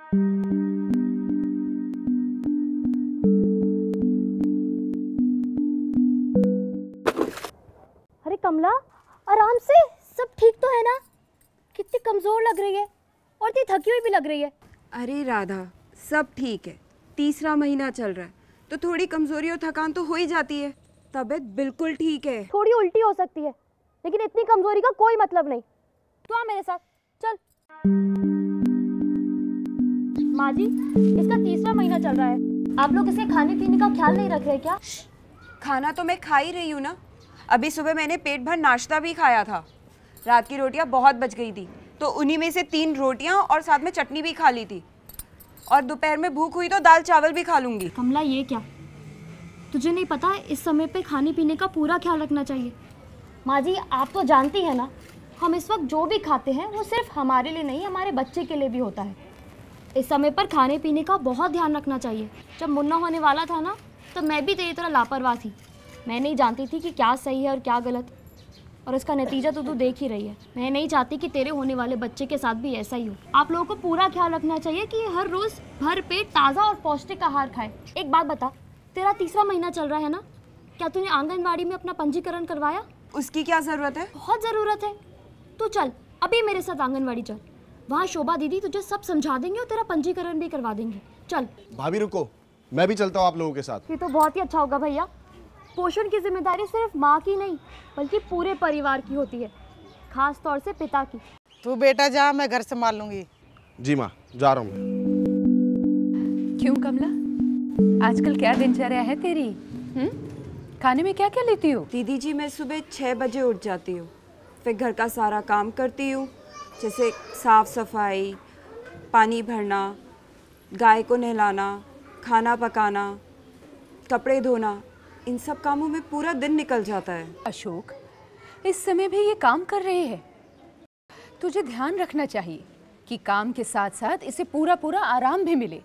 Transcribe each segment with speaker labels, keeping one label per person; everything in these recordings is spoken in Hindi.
Speaker 1: अरे कमला, आराम से, सब ठीक तो है ना? कितनी कमजोर लग रही है और इतनी थकी हुई भी लग रही है।
Speaker 2: अरे राधा, सब ठीक है। तीसरा महीना चल रहा है तो थोड़ी कमजोरी और थकान तो हो ही जाती है। तबीयत बिल्कुल ठीक है।
Speaker 1: थोड़ी उल्टी हो सकती है, लेकिन इतनी कमजोरी का कोई मतलब नहीं। तू आ मेरे साथ, चल। माँ जी, इसका तीसरा महीना चल रहा है, आप लोग इसे खाने पीने का ख्याल नहीं रख रहे क्या?
Speaker 2: खाना तो मैं खा ही रही हूँ ना। अभी सुबह मैंने पेट भर नाश्ता भी खाया था। रात की रोटियां बहुत बच गई थी तो उन्हीं में से 3 रोटियां और साथ में चटनी भी खा ली थी। और दोपहर में भूख हुई तो दाल चावल भी खा लूंगी।
Speaker 1: कमला, ये क्या, तुझे नहीं पता इस समय पे खाने पीने का पूरा ख्याल रखना चाहिए? माँ जी, आप तो जानती हैं ना, हम इस वक्त जो भी खाते हैं वो सिर्फ हमारे लिए नहीं, हमारे बच्चे के लिए भी होता है। इस समय पर खाने पीने का बहुत ध्यान रखना चाहिए। जब मुन्ना होने वाला था ना, तो मैं भी तेरी तरह लापरवाह थी। मैं नहीं जानती थी कि क्या सही है और क्या गलत, और इसका नतीजा तो तू देख ही रही है। मैं नहीं चाहती कि तेरे होने वाले बच्चे के साथ भी ऐसा ही हो। आप लोगों को पूरा ख्याल रखना चाहिए कि हर रोज़ भर पेट ताज़ा और पौष्टिक आहार खाए। एक बात बता, तेरा तीसरा महीना चल रहा है ना, क्या तूने आंगनबाड़ी में अपना पंजीकरण करवाया?
Speaker 2: उसकी क्या ज़रूरत है?
Speaker 1: बहुत ज़रूरत है। तू चल अभी मेरे साथ आंगनबाड़ी चल, वहाँ शोभा दीदी तुझे सब समझा देंगे और तेरा पंजीकरण भी करवा देंगे। चल।
Speaker 3: भाभी रुको, मैं भी चलता हूँ आप लोगों के साथ।
Speaker 1: ये तो बहुत ही अच्छा होगा भैया। पोषण की जिम्मेदारी सिर्फ माँ की नहीं बल्कि पूरे परिवार की होती है, खास तौर से पिता की।
Speaker 4: तू बेटा जा, मैं घर संभाल लूंगी।
Speaker 3: जी माँ, जा रहा हूँ।
Speaker 5: क्यों कमला, आजकल क्या दिनचर्या है तेरी? खाने में क्या क्या लेती हो?
Speaker 2: दीदी जी, मैं सुबह 6 बजे उठ जाती हूँ, फिर घर का सारा काम करती हूँ, जैसे साफ सफाई, पानी भरना, गाय को नहलाना, खाना पकाना, कपड़े धोना। इन सब कामों में पूरा दिन निकल जाता है।
Speaker 5: अशोक, इस समय भी ये काम कर रहे हैं। तुझे ध्यान रखना चाहिए कि काम के साथ साथ इसे पूरा पूरा आराम भी मिले।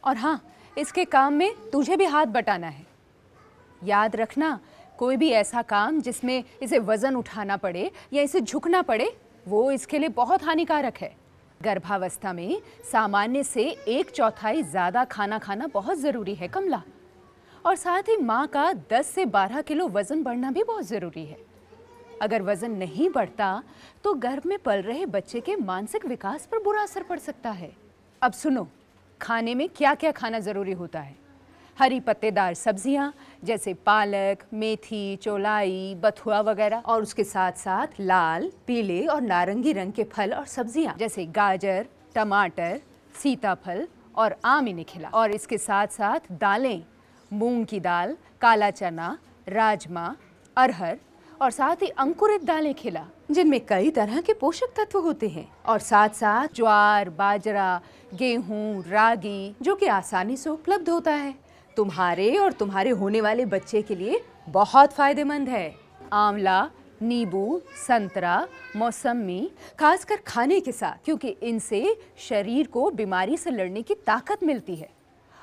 Speaker 5: और हाँ, इसके काम में तुझे भी हाथ बटाना है। याद रखना, कोई भी ऐसा काम जिसमें इसे वजन उठाना पड़े या इसे झुकना पड़े, वो इसके लिए बहुत हानिकारक है। गर्भावस्था में सामान्य से 1/4 ज़्यादा खाना खाना बहुत ज़रूरी है कमला। और साथ ही माँ का 10 से 12 किलो वज़न बढ़ना भी बहुत ज़रूरी है। अगर वज़न नहीं बढ़ता तो गर्भ में पल रहे बच्चे के मानसिक विकास पर बुरा असर पड़ सकता है। अब सुनो, खाने में क्या क्या खाना ज़रूरी होता है। हरी पत्तेदार सब्जियां जैसे पालक, मेथी, चौलाई, बथुआ वगैरह, और उसके साथ साथ लाल, पीले और नारंगी रंग के फल और सब्जियां जैसे गाजर, टमाटर, सीताफल और आम इन्हें खिला। और इसके साथ साथ दालें, मूंग की दाल, काला चना, राजमा, अरहर और साथ ही अंकुरित दालें खिला, जिनमें कई तरह के पोषक तत्व होते हैं। और साथ साथ ज्वार, बाजरा, गेहूं, रागी, जो कि आसानी से उपलब्ध होता है। तुम्हारे और तुम्हारे होने वाले बच्चे के लिए बहुत फायदेमंद है। आंवला, नींबू, संतरा, मौसमी, खासकर खाने के साथ, क्योंकि इनसे शरीर को बीमारी से लड़ने की ताकत मिलती है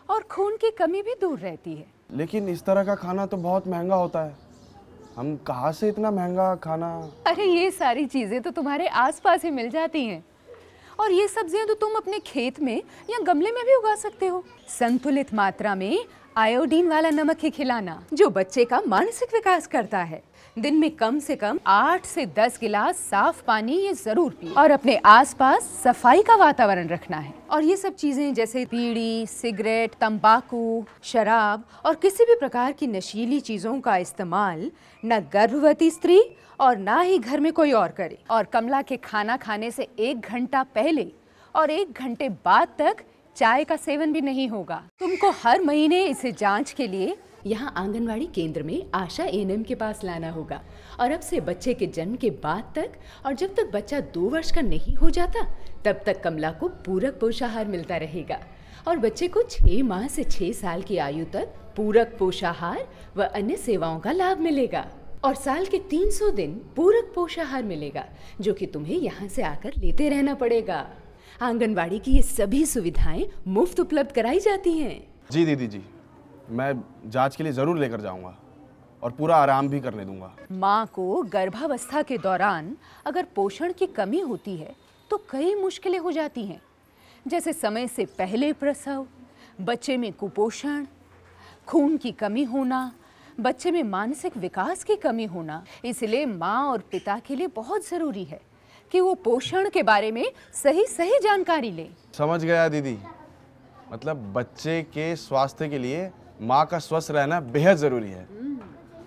Speaker 5: और खून की कमी भी दूर रहती है।
Speaker 3: लेकिन इस तरह का खाना तो बहुत महंगा होता है, हम कहाँ से इतना महंगा खाना?
Speaker 5: अरे ये सारी चीज़ें तो तुम्हारे आसपास ही मिल जाती हैं। और ये सब्जियां तो तुम अपने खेत में या गमले में भी उगा सकते हो। संतुलित मात्रा में आयोडीन वाला नमक ही खिलाना, जो बच्चे का मानसिक विकास करता है। दिन में कम से कम 8 से 10 गिलास साफ पानी ये जरूर पिए। और अपने आसपास सफाई का वातावरण रखना है। और ये सब चीजें जैसे बीड़ी, सिगरेट, तंबाकू, शराब और किसी भी प्रकार की नशीली चीजों का इस्तेमाल न गर्भवती स्त्री और ना ही घर में कोई और करे। और कमला के खाना खाने से 1 घंटा पहले और 1 घंटे बाद तक चाय का सेवन भी नहीं होगा। तुमको हर महीने इसे जांच के लिए यहाँ आंगनवाड़ी केंद्र में आशा एएनएम के पास लाना होगा। और अब से बच्चे के जन्म के बाद तक और जब तक बच्चा 2 वर्ष का नहीं हो जाता, तब तक कमला को पूरक पोषाहार मिलता रहेगा। और बच्चे को 6 माह से 6 साल की आयु तक पूरक पोषाहार व अन्य सेवाओं का लाभ मिलेगा। और साल के 300 दिन पूरक पोषाहार मिलेगा, जो कि तुम्हें यहाँ से आकर लेते रहना पड़ेगा। आंगनवाड़ी की ये सभी सुविधाएं मुफ्त उपलब्ध कराई जाती हैं।
Speaker 3: जी दीदी जी, मैं जांच के लिए ज़रूर लेकर जाऊंगा और पूरा आराम भी करने दूंगा।
Speaker 5: माँ को गर्भावस्था के दौरान अगर पोषण की कमी होती है तो कई मुश्किलें हो जाती हैं, जैसे समय से पहले प्रसव, बच्चे में कुपोषण, खून की कमी होना, बच्चे में मानसिक विकास की कमी होना। इसलिए माँ और पिता के लिए बहुत ज़रूरी है कि वो पोषण के बारे में सही सही जानकारी लें।
Speaker 3: समझ गया दीदी, मतलब बच्चे के स्वास्थ्य के लिए माँ का स्वस्थ रहना बेहद ज़रूरी है।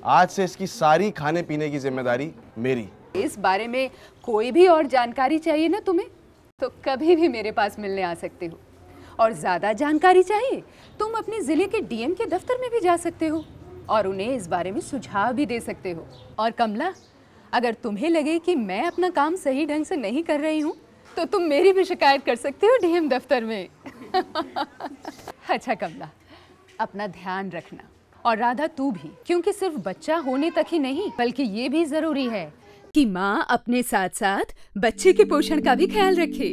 Speaker 3: आज से इसकी सारी खाने पीने की जिम्मेदारी मेरी।
Speaker 5: इस बारे में कोई भी और जानकारी चाहिए ना तुम्हें, तो कभी भी मेरे पास मिलने आ सकते हो। और ज़्यादा जानकारी चाहिए तुम अपने ज़िले के डीएम के दफ्तर में भी जा सकते हो और उन्हें इस बारे में सुझाव भी दे सकते हो। और कमला, अगर तुम्हें लगे कि मैं अपना काम सही ढंग से नहीं कर रही हूँ तो तुम मेरी भी शिकायत कर सकते हो डीएम दफ्तर में। अच्छा कमला, अपना ध्यान रखना। और राधा तू भी, क्योंकि सिर्फ बच्चा होने तक ही नहीं बल्कि ये भी ज़रूरी है कि माँ अपने साथ साथ बच्चे के पोषण का भी ख्याल रखे।